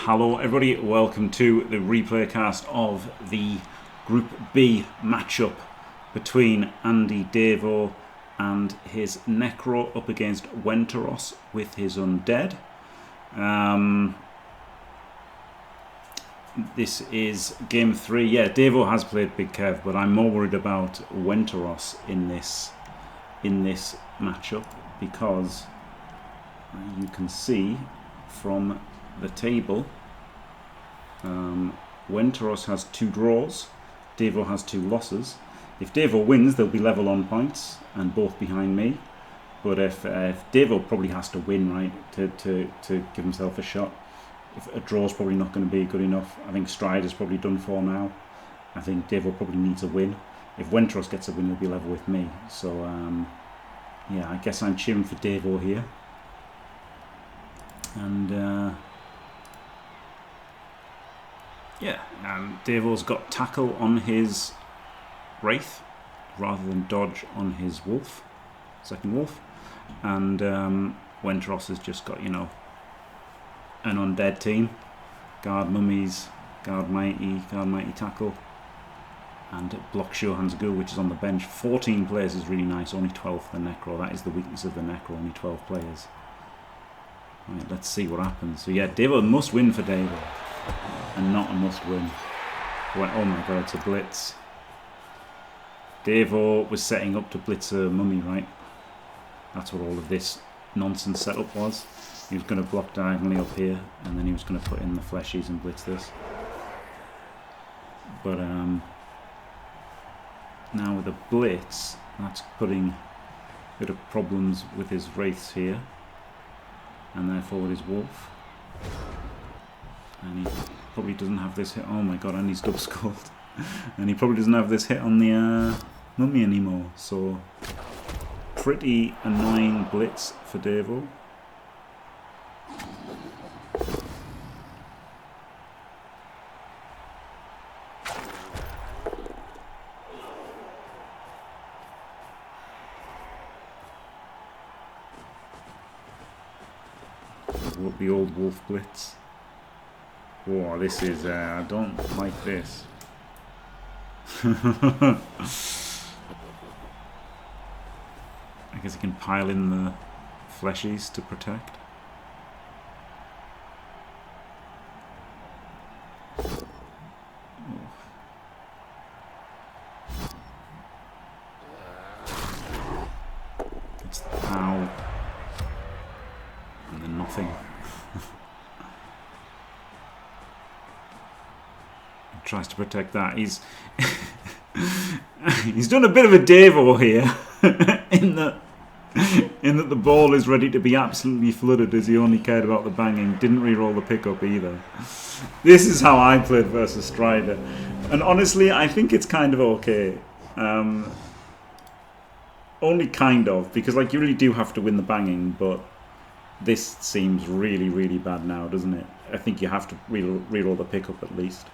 Hello everybody, welcome to the replay cast of the Group B matchup between AndyDavo and his Necro up against Wenteros with his Undead. This is game 3. Yeah, Davo has played Big Kev, but I'm more worried about Wenteros in this matchup because you can see from the table, Wenteros has 2 draws, Davo has 2 losses. If Davo wins, they'll be level on points and both behind me. But if Davo probably has to win, right, to give himself a shot. If a draw is probably not going to be good enough. I think Stride is probably done for now. I think Davo probably needs a win. If Wenteros gets a win, he'll be level with me. So yeah, I guess I'm cheering for Davo here. And yeah, Davo's got tackle on his Wraith rather than dodge on his Wolf, second Wolf, and Wenteros has just got, you know, an Undead team, guard mummies, guard mighty tackle, and block sure hands go, which is on the bench. 14 players is really nice, only 12 for the Necro. That is the weakness of the Necro, only 12 players. Right, let's see what happens. So yeah, Davo must win for Davo. And not a must win. Oh my god, it's a blitz. Davo was setting up to blitz a mummy, right? That's what all of this nonsense setup was. He was going to block diagonally up here, and then he was going to put in the fleshies and blitz this. But now with a blitz, that's putting a bit of problems with his wraiths here, and therefore with his wolf. And he probably doesn't have this hit. Oh my god, and he's double scored. And he probably doesn't have this hit on the mummy anymore. So, pretty annoying blitz for Davo. The old wolf blitz. Oh, this is, I don't like this. I guess he can pile in the fleshies to protect. It's the pow. And then nothing. Tries to protect that. He's he's done a bit of a Davo here in that the ball is ready to be absolutely flooded, as he only cared about the banging. Didn't re-roll the pickup either. This is how I played versus Strider, and honestly I think it's kind of okay. Only kind of, because like you really do have to win the banging, but this seems really, really bad now, doesn't it? I think you have to re-roll the pickup at least,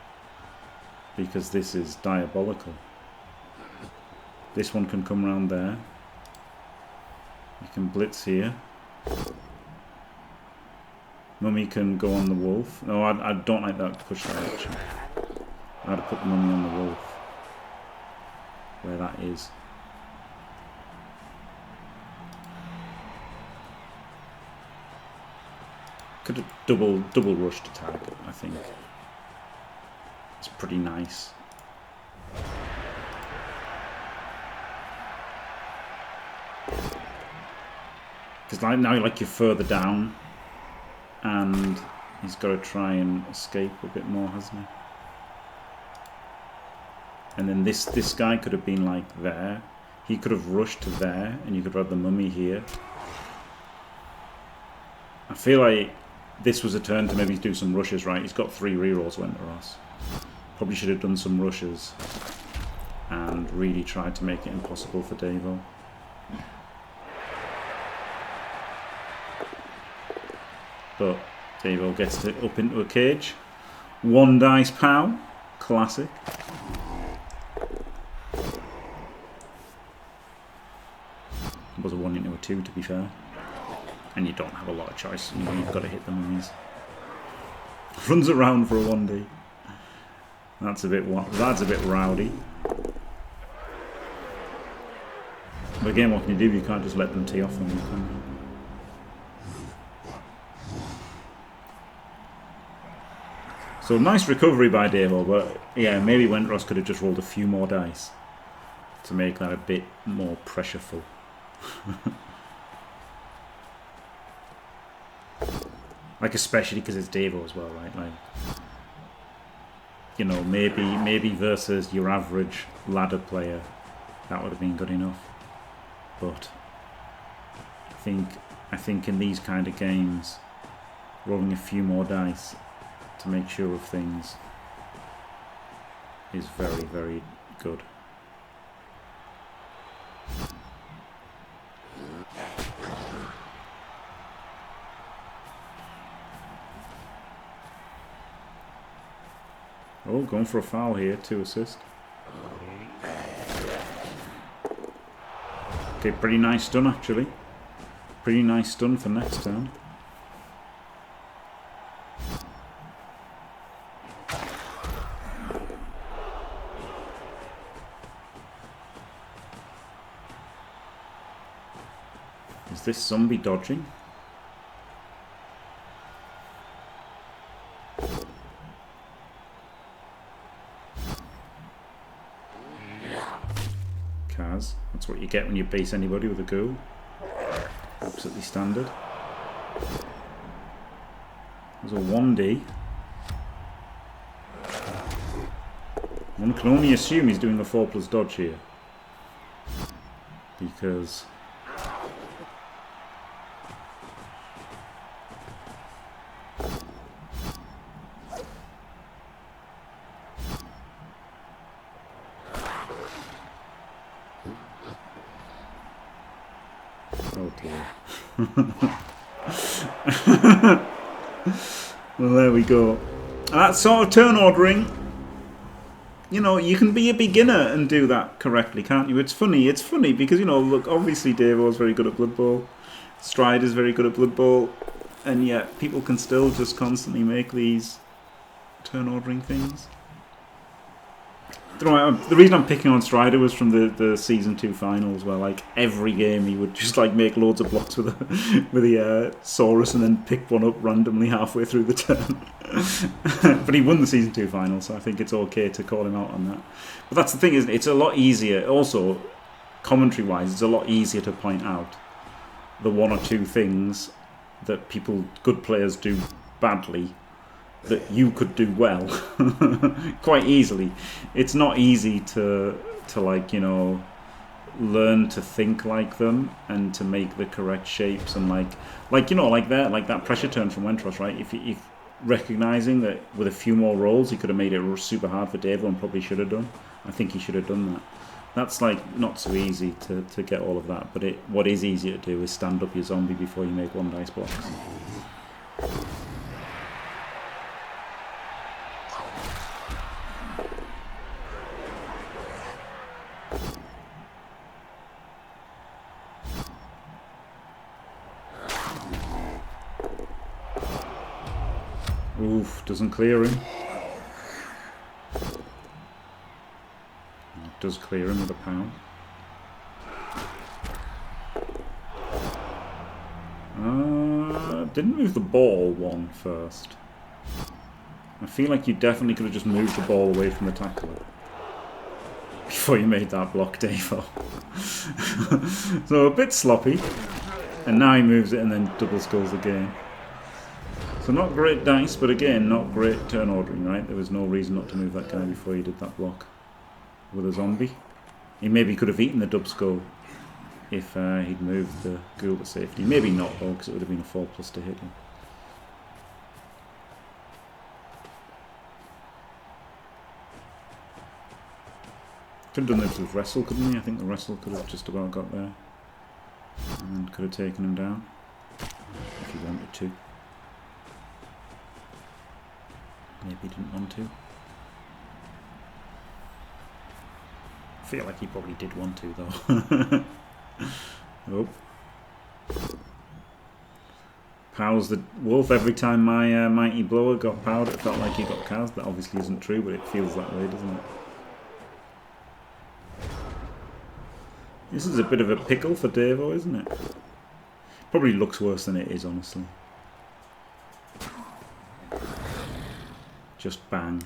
because this is diabolical. This one can come around there. You can blitz here. Mummy can go on the wolf. No, I don't like that push direction. I had to put the mummy on the wolf, where that is. Could have double rushed attack, I think. It's pretty nice. Because now like you're further down, and he's got to try and escape a bit more, hasn't he? And then this guy could have been like there. He could have rushed to there, and you could have the mummy here. I feel like this was a turn to maybe do some rushes, right? He's got 3 rerolls, Wenteros. Probably should have done some rushes and really tried to make it impossible for Davo. But Davo gets it up into a cage. 1 dice pow. Classic. It was a 1 into a 2, to be fair. And you don't have a lot of choice. You know, you've got to hit the mummies. Runs around for a 1D. That's a bit rowdy. But again, what can you do? You can't just let them tee off on you, can you? So nice recovery by Davo, but yeah, maybe Wenteros could have just rolled a few more dice to make that a bit more pressureful. Like, especially because it's Davo as well, right? Like, you know, maybe versus your average ladder player, that would have been good enough. But I think in these kind of games, rolling a few more dice to make sure of things is very, very good. Oh, going for a foul here, 2 assists. Okay, pretty nice stun actually. Pretty nice stun for next turn. Is this zombie dodging? Kaz, that's what you get when you base anybody with a ghoul. Absolutely standard. There's a 1D. One can only assume he's doing a 4+ dodge here. Because oh dear. Well, there we go. That sort of turn ordering, you know, you can be a beginner and do that correctly, can't you? It's funny because, you know, look, obviously Davo's very good at Blood Bowl, Strider's very good at Blood Bowl, and yet people can still just constantly make these turn ordering things. The reason I'm picking on Strider was from the Season 2 finals, where like every game he would just like make loads of blocks with the Saurus and then pick one up randomly halfway through the turn. But he won the Season 2 finals, so I think it's okay to call him out on that. But that's the thing, isn't it? It's a lot easier, also commentary-wise, it's a lot easier to point out the 1 or 2 things that good players do badly that you could do well quite easily. It's not easy to like, you know, learn to think like them and to make the correct shapes and like you know, like that pressure turn from Wenteros, right? If recognizing that with a few more rolls he could have made it super hard for Davo and probably should have done. I think he should have done that. That's like not so easy to get all of that, but what is easier to do is stand up your zombie before you make 1 dice blocks. Oof, doesn't clear him. It does clear him with a pound. Didn't move the ball 1 first. I feel like you definitely could have just moved the ball away from the tackler before you made that block, Davo. So a bit sloppy. And now he moves it and then double skulls again. So not great dice, but again, not great turn ordering, right? There was no reason not to move that guy before he did that block with a zombie. He maybe could have eaten the dub skull if he'd moved the ghoul to safety. Maybe not though, because it would have been a 4+ to hit him. Could have done this with wrestle, couldn't he? I think the wrestle could have just about got there and could have taken him down if he wanted to. Maybe he didn't want to. I feel like he probably did want to though. Oh. Powers the wolf. Every time my mighty blower got powered, it felt like he got cast. That obviously isn't true, but it feels that way, doesn't it? This is a bit of a pickle for Davo, isn't it? Probably looks worse than it is, honestly. Just bang.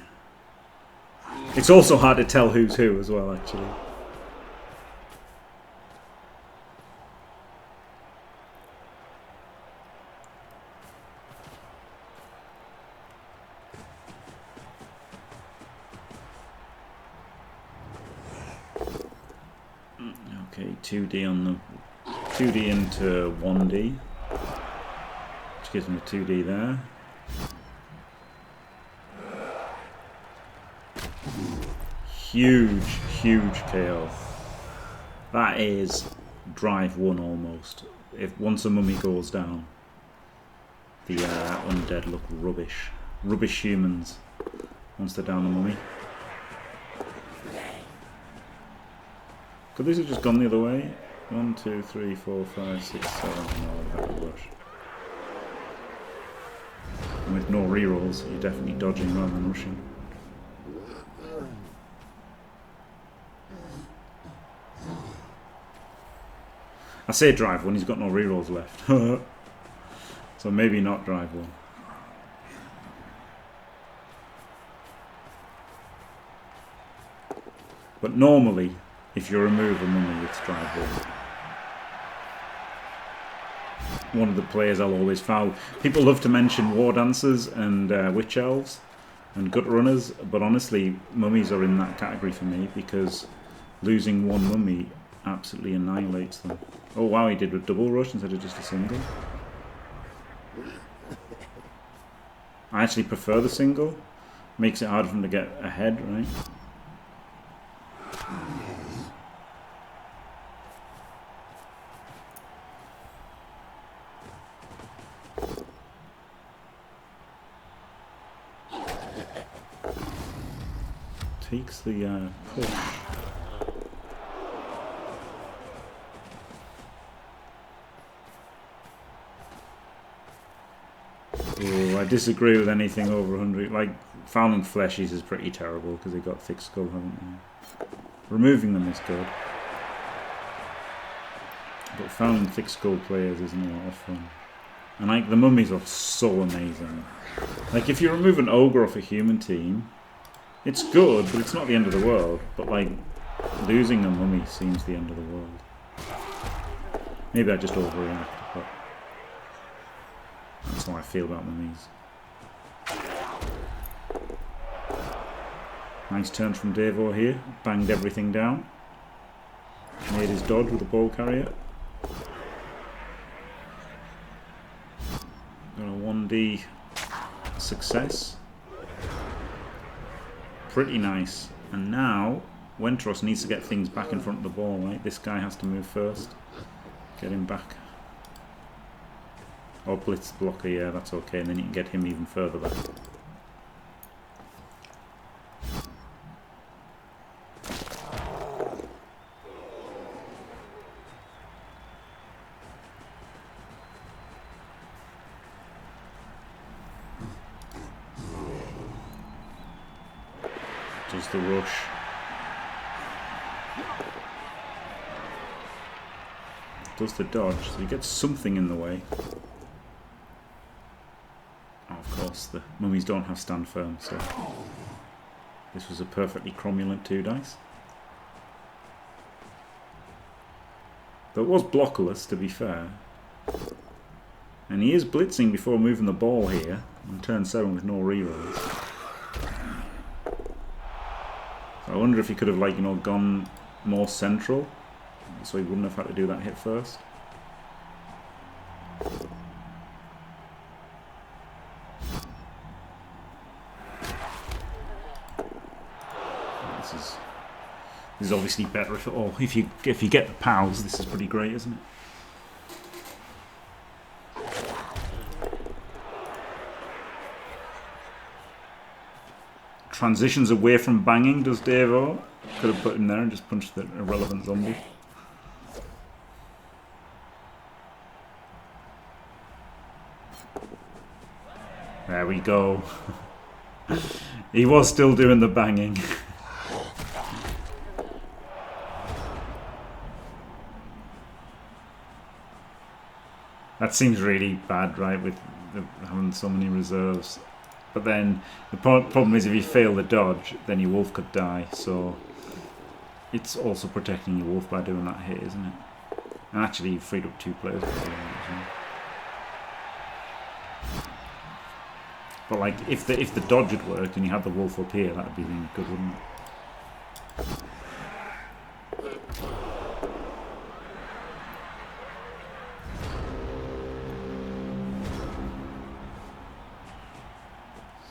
It's also hard to tell who's who as well, actually. Okay, 2D on the 2D into 1D, which gives me a 2D there. Huge, huge KO. That is drive 1 almost. If once a mummy goes down, the undead look rubbish. Rubbish humans once they're down the mummy. Could this have just gone the other way? 1, 2, 3, 4, 5, 6, 7. No, that would rush. And with no rerolls, you're definitely dodging rather than rushing. I say drive 1, he's got no rerolls left. So maybe not drive 1. But normally, if you remove a mummy, it's drive 1. One of the players I'll always foul. People love to mention war dancers and witch elves and gut runners, but honestly, mummies are in that category for me because losing one mummy absolutely annihilates them. Oh wow, he did a double rush instead of just a single. I actually prefer the single. Makes it harder for him to get ahead, right? Takes the push. Oh, I disagree with anything over 100. Like, fouling fleshies is pretty terrible because they got thick skull, haven't they? Removing them is good. But fouling thick skull players isn't a lot of fun. And like, the mummies are so amazing. Like, if you remove an ogre off a human team, it's good, but it's not the end of the world. But like, losing a mummy seems the end of the world. Maybe I just overreact, but that's how I feel about mummies. Nice turn from Davo here. Banged everything down. Made his dodge with a ball carrier. Got a 1D success. Pretty nice. And now Wenteros needs to get things back in front of the ball, right? This guy has to move first. Get him back. Or blitz blocker, yeah, that's okay. And then you can get him even further back. Just the rush. Does the dodge, so he gets something in the way. Oh, of course, the mummies don't have stand firm, so this was a perfectly cromulent 2 dice. But it was blockless, to be fair. And he is blitzing before moving the ball here on turn 7 with no rerolls. I wonder if he could have, like, you know, gone more central, so he wouldn't have had to do that hit first. This is obviously better if you get the pals. This is pretty great, isn't it? Transitions away from banging, does Davo. Could have put him there and just punched the irrelevant zombie. we go. He was still doing the banging. That seems really bad, right, with having so many reserves. But then the problem is if you fail the dodge, then your wolf could die. So it's also protecting your wolf by doing that hit, isn't it? And actually, you freed up 2 players. But like, if the dodge had worked and you had the wolf up here, that'd be really good, wouldn't it?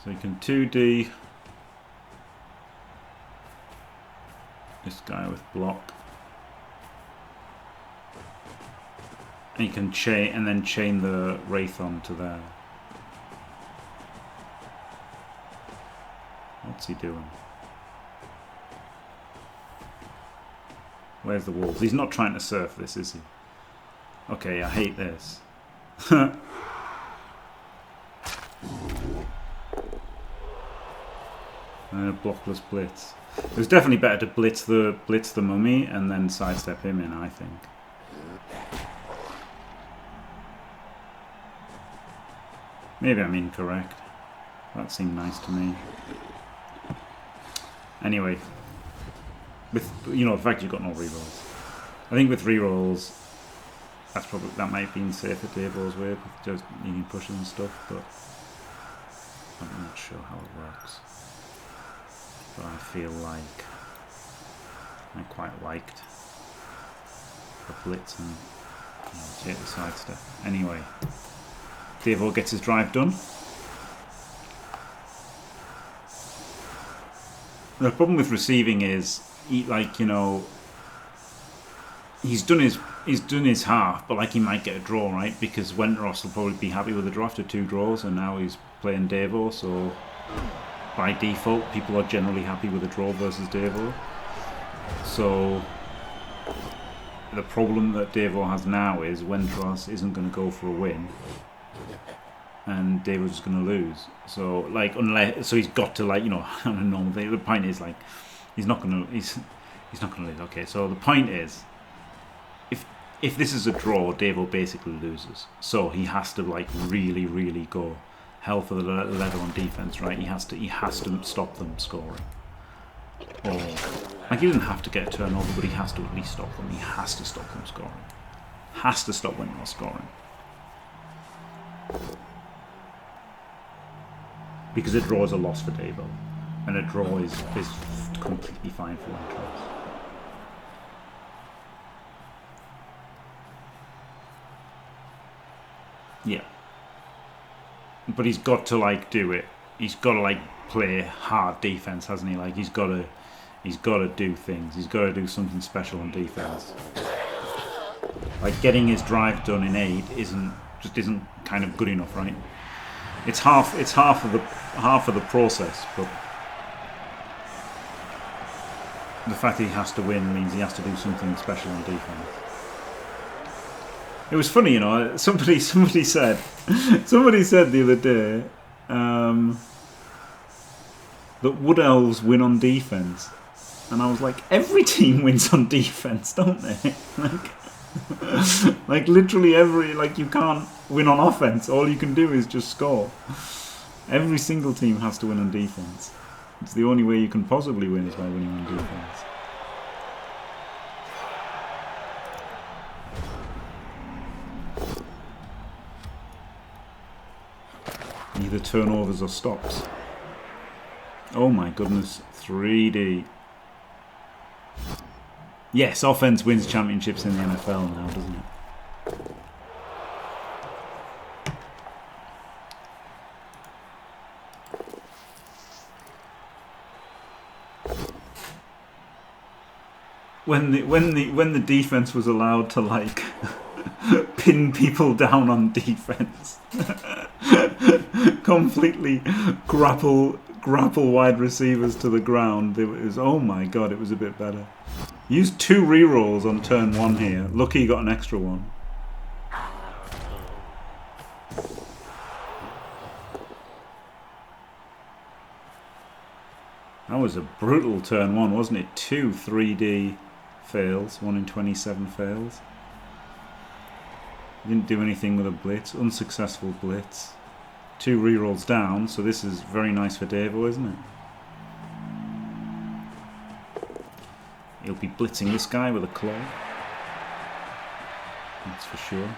So you can 2D this guy with block, and you can chain and then chain the wraith onto there. What's he doing? Where's the wolves? He's not trying to surf this, is he? Okay, I hate this. And a blockless blitz. It was definitely better to blitz the mummy and then sidestep him in, I think. Maybe I'm incorrect. That seemed nice to me. Anyway, with the fact you've got no rerolls, I think with rerolls, that might have been safer Davo's way with just needing pushes and stuff, but I'm not sure how it works. But I feel like I quite liked the blitz and take the sidestep. Anyway, Davo gets his drive done. The problem with receiving is, he's done his half, but like he might get a draw, right? Because Wenteros will probably be happy with a draw after 2 draws, and now he's playing Davo, so by default, people are generally happy with a draw versus Davo. So the problem that Davo has now is Wenteros isn't going to go for a win, and Davo's just going to lose. So he's got to on a normal thing. The point is he's not going to lose. Okay, so the point is, if this is a draw, Davo basically loses. So he has to really, really go hell for the leather on defense, right? He has to stop them scoring. Or he doesn't have to get a turnover, but he has to at least stop them. He has to stop them scoring. Has to stop Wenteros scoring. Because a draw is a loss for Davo, and a draw is completely fine for Wenteros. Yeah. But he's got to do it. He's got to play hard defense, hasn't he? He's got to do things. He's got to do something special on defense. Getting his drive done in 8 isn't kind of good enough, right? It's half of the process, but the fact that he has to win means he has to do something special on defense. It was funny, somebody said the other day that Wood Elves win on defense, and I was like, every team wins on defense, don't they? Literally every, you can't win on offense. All you can do is just score. Every single team has to win on defense. It's the only way you can possibly win is by winning on defense. Either turnovers or stops. Oh my goodness, 3D. Yes, offense wins championships in the NFL now, doesn't it? When the defense was allowed to pin people down on defense, completely grapple wide receivers to the ground. It was, oh my god, it was a bit better. Used 2 rerolls on turn 1 here. Lucky he got an extra one. That was a brutal turn one, wasn't it? 2 3D fails, 1 in 27 fails. Didn't do anything with a blitz, unsuccessful blitz. 2 rerolls down, so this is very nice for Davo, isn't it? He'll be blitzing this guy with a claw. That's for sure.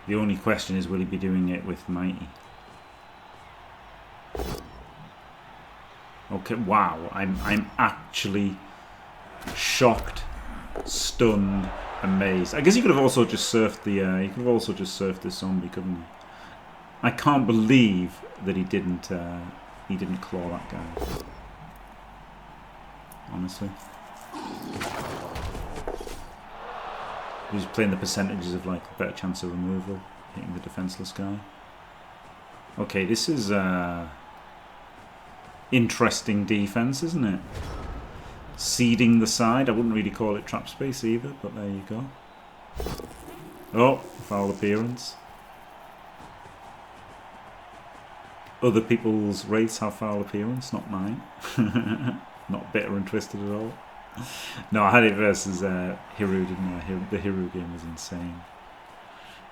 The only question is, will he be doing it with Mighty? Okay, wow, I'm actually shocked, stunned, amazed. I guess he could have also just surfed the zombie, couldn't he? I can't believe that he didn't claw that guy. Honestly. He's playing the percentages of like a better chance of removal, hitting the defenseless guy. Okay, this is interesting defense, isn't it? Seeding the side. I wouldn't really call it trap space either, but there you go. Oh, foul appearance. Other people's wraiths have foul appearance, not mine. Not bitter and twisted at all. No, I had it versus Hiru, didn't I? The Hiru game was insane.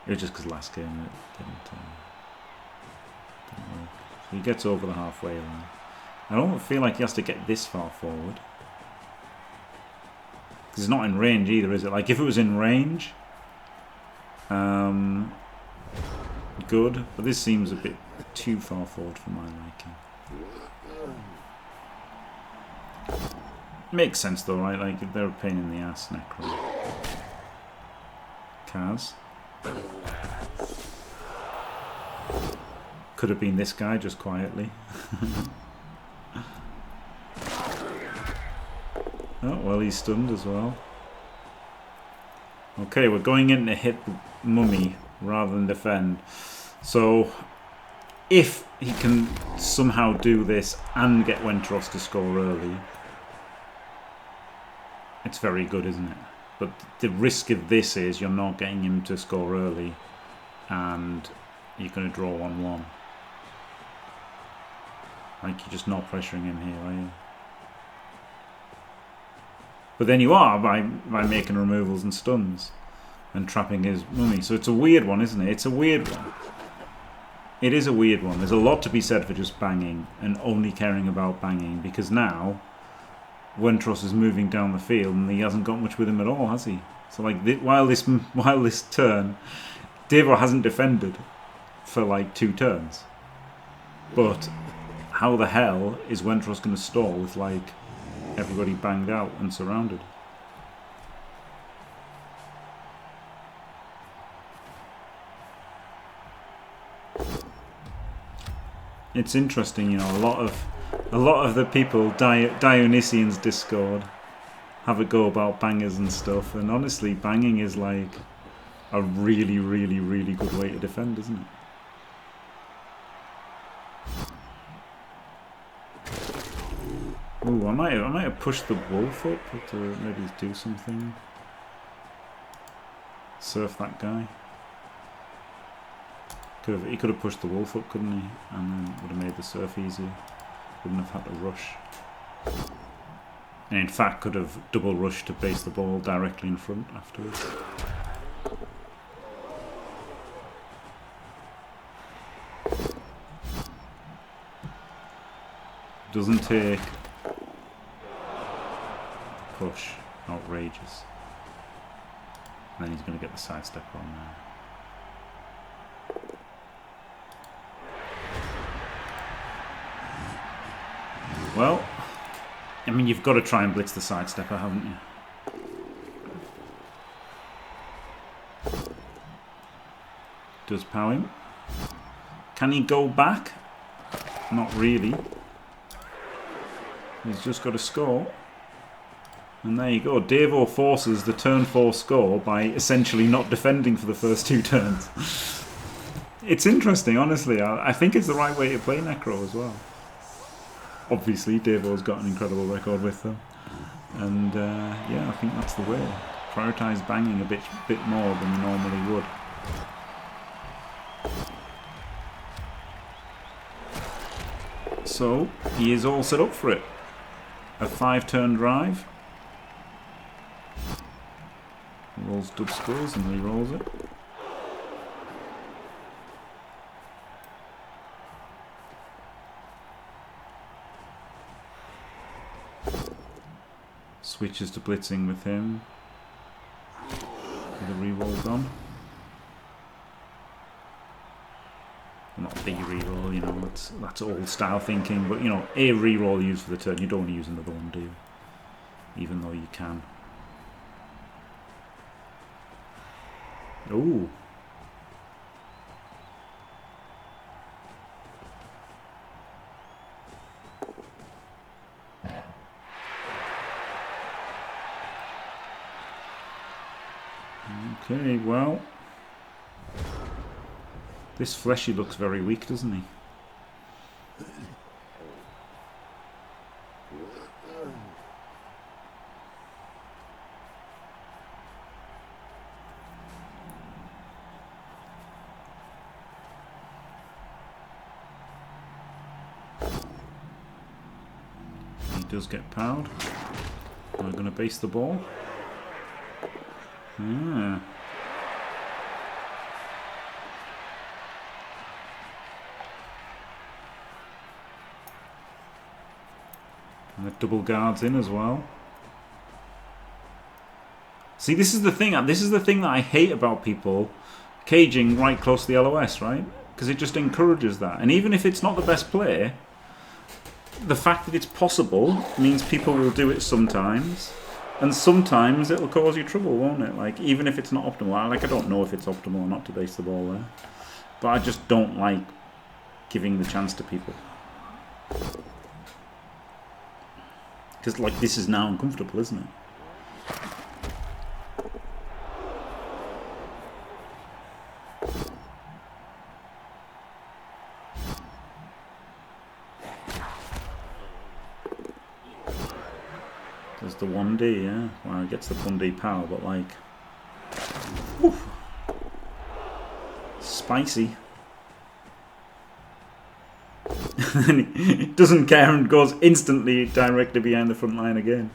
It was just because last game it didn't work. So he gets over the halfway line. I don't feel like he has to get this far forward. Because it's not in range either, is it? Like, if it was in range, good. But this seems a bit too far forward for my liking. Makes sense though, right? Like, they're a pain in the ass, Necro. Kaz. Could have been this guy, just quietly. Oh, well, he's stunned as well. Okay, we're going in to hit the mummy rather than defend. So, if he can somehow do this and get Wenteros to score early, it's very good, isn't it? But the risk of this is you're not getting him to score early and you're going to draw 1-1. Like, you're just not pressuring him here, are you? But then you are by making removals and stuns and trapping his mummy. So it's a weird one, isn't it? It's a weird one. It is a weird one. There's a lot to be said for just banging and only caring about banging, because now Wenteros is moving down the field and he hasn't got much with him at all, has he? So like while this turn, Davo hasn't defended for like 2 turns. But how the hell is Wenteros going to stall with like everybody banged out and surrounded? It's interesting, you know. A lot of the people, Dionysian's Discord, have a go about bangers and stuff, and honestly, banging is like a really, really, really good way to defend, isn't it? Ooh, I might have pushed the wolf up to maybe do something. Surf that guy. He could have pushed the wolf up, couldn't he? And then would have made the surf easier. Wouldn't have had to rush. And in fact could have double rushed to base the ball directly in front afterwards. Doesn't take push. Outrageous. And then he's going to get the sidestep on there. Well, I mean, you've got to try and blitz the sidestepper, haven't you? Does pow him. Can he go back? Not really. He's just got to score. And there you go. Davo forces the turn 4 score by essentially not defending for the first 2 turns. It's interesting, honestly. I think it's the right way to play Necro as well. Obviously, Davo's got an incredible record with them. And yeah, I think that's the way. Prioritise banging a bit more than you normally would. So he is all set up for it. A 5-turn drive. Rolls dub skulls and re-rolls it. Switches to blitzing with him. With a re-roll gone. Not the re-roll, you know, that's old style thinking, but you know, a re-roll used for the turn, you don't want to use another one, do you? Even though you can. Ooh. Okay, well, this fleshy looks very weak, doesn't he? He does get powered. We're going to base the ball. Yeah. And the double guards in as well. See, this is the thing. This is the thing that I hate about people caging right close to the LOS, right? Because it just encourages that. And even if it's not the best play, the fact that it's possible means people will do it sometimes. And sometimes it'll cause you trouble, won't it? Like, even if it's not optimal. Like, I don't know if it's optimal or not to base the ball there. But I just don't like giving the chance to people. Because, like, this is now uncomfortable, isn't it? There's the 1D, yeah. Wow, it gets the 1D power, but, like... Whew, spicy. And he doesn't care and goes instantly directly behind the front line again.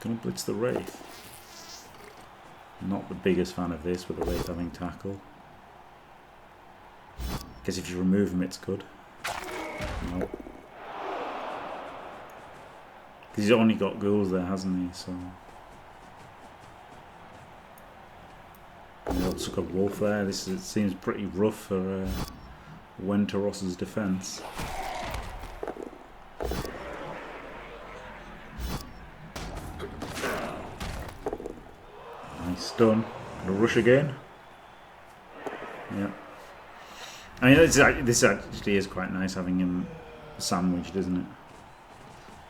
Gonna blitz the Wraith. Not the biggest fan of this with the Wraith having tackle. Guess if you remove him, it's good. No. Because he's only got ghouls there, hasn't he? So. And he also got Wolf there. It seems pretty rough for Wenteros' defense. Done. Gonna rush again. Yeah. I mean, this actually is quite nice having him sandwiched, isn't it?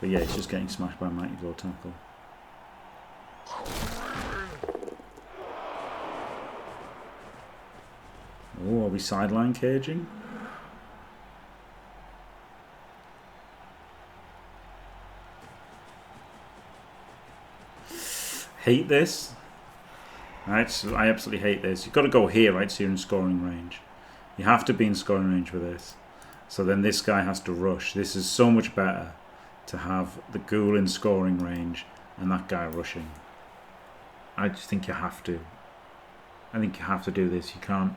But yeah, it's just getting smashed by a Mighty Blow tackle. Oh, are we sideline caging? Hate this. Right, so I absolutely hate this. You've got to go here, right, so you're in scoring range. You have to be in scoring range for this. So then this guy has to rush. This is so much better to have the ghoul in scoring range and that guy rushing. I just think you have to. I think you have to do this. You can't...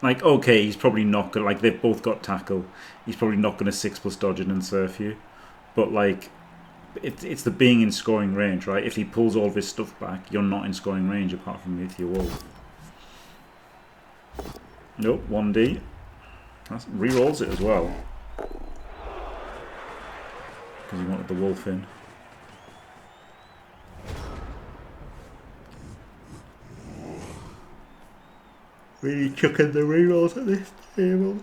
Like, okay, he's probably not going to... Like, they've both got tackle. He's probably not going to 6+ dodge it and surf you. But, like... It's the being in scoring range, right? If he pulls all of his stuff back, you're not in scoring range apart from with your wolf. Nope, 1D. Re-rolls it as well. Because he wanted the wolf in. Really chucking the re-rolls at this table.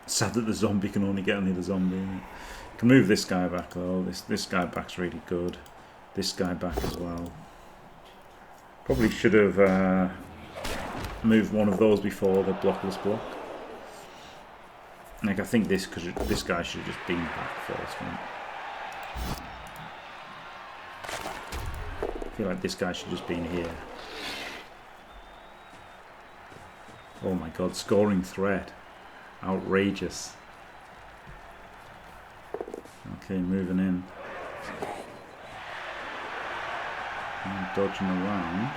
Sad that the zombie can only get on the other zombie. Can move this guy back though. This guy back's really good. This guy back as well. Probably should have moved one of those before the blockless block. Like I think this guy should have just been back first, right? I feel like this guy should have just been here. Oh my god, scoring threat. Outrageous. Okay, moving in. And dodging around.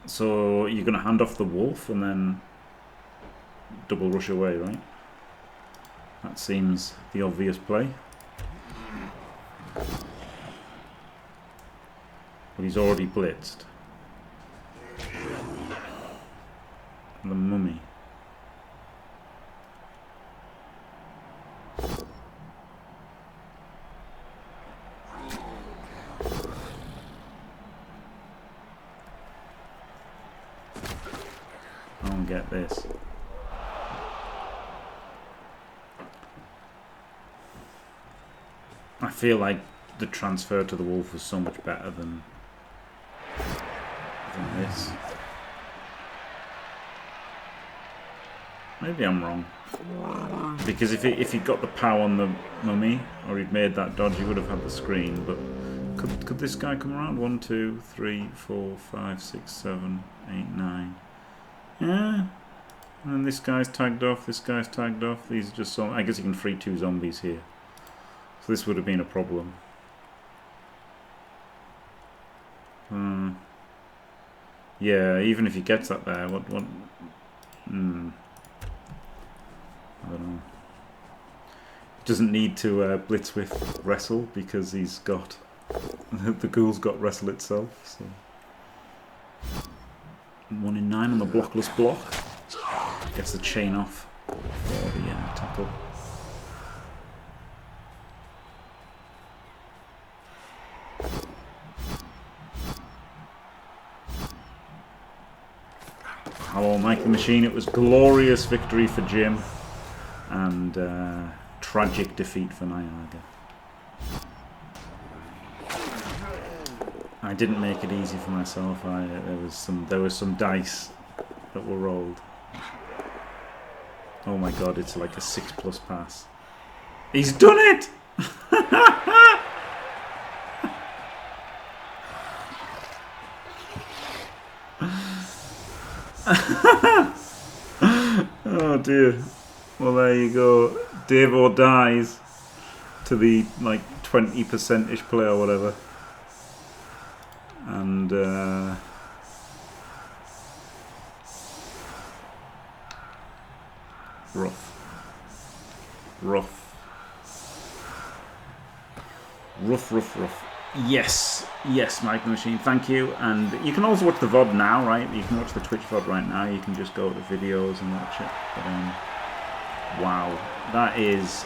So you're going to hand off the wolf and then double rush away, right? That seems the obvious play. But he's already blitzed. The mummy. I don't get this. I feel like the transfer to the wolf was so much better than this. Maybe I'm wrong. Because if he'd got the pow on the mummy, or he'd made that dodge, he would have had the screen. But could this guy come around? 1, 2, 3, 4, 5, 6, 7, 8, 9. Yeah. And then this guy's tagged off, this guy's tagged off. These are just some. I guess you can free 2 zombies here. So this would have been a problem. Yeah, even if he gets that there, what? I don't know. He doesn't need to blitz with wrestle because he's got the ghoul's got wrestle itself. So 1 in 9 on the blockless block. Gets the chain off for the tackle. Hello, Mike the Machine. It was glorious victory for Jim and tragic defeat for Niagara. I didn't make it easy for myself. There was some dice that were rolled. Oh my god, it's like a 6+ pass. He's done it! Oh dear. Well, there you go. Davo dies to the like 20%ish play or whatever. And rough. Yes, Mike the Machine, thank you. And you can also watch the VOD now, right? You can watch the Twitch VOD right now. You can just go to videos and watch it. But, wow, that is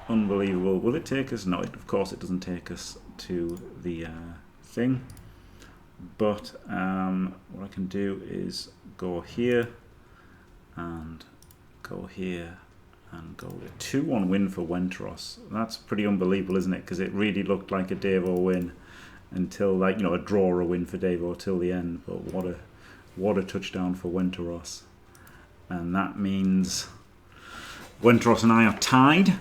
unbelievable. Will it take us? No, of course it doesn't take us to the thing. But what I can do is go here and go here and go there. 2-1 win for Wenteros. That's pretty unbelievable, isn't it? Because it really looked like a Davo win until, like, you know, a draw or a win for Davo till the end. But what a touchdown for Wenteros. And that means Wenteros and I are tied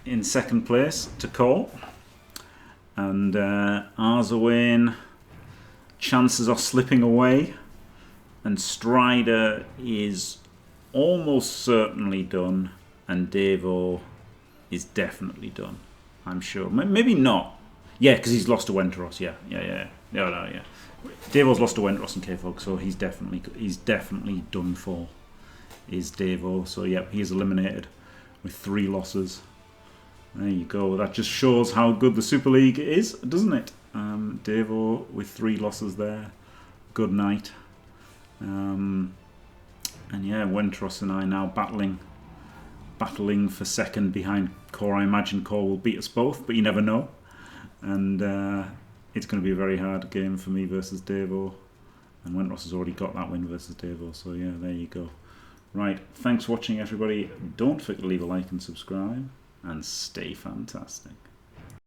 in second place to call. And Arzawain, chances are slipping away. And Strider is almost certainly done. And Davo is definitely done, I'm sure. Maybe not. Yeah, because he's lost to Wenteros. Yeah. Davo's lost to Wenteros and K-Fog, so he's definitely done for. Is Davo. So yeah, he is eliminated with 3 losses. There you go. That just shows how good the Super League is, doesn't it? Davo with 3 losses there. Good night. And yeah, Wenteros and I now battling for second behind Core. I imagine Core will beat us both, but you never know. And it's going to be a very hard game for me versus Davo. And Wenteros has already got that win versus Davo, so yeah, there you go. Right, thanks for watching everybody. Don't forget to leave a like and subscribe, and stay fantastic.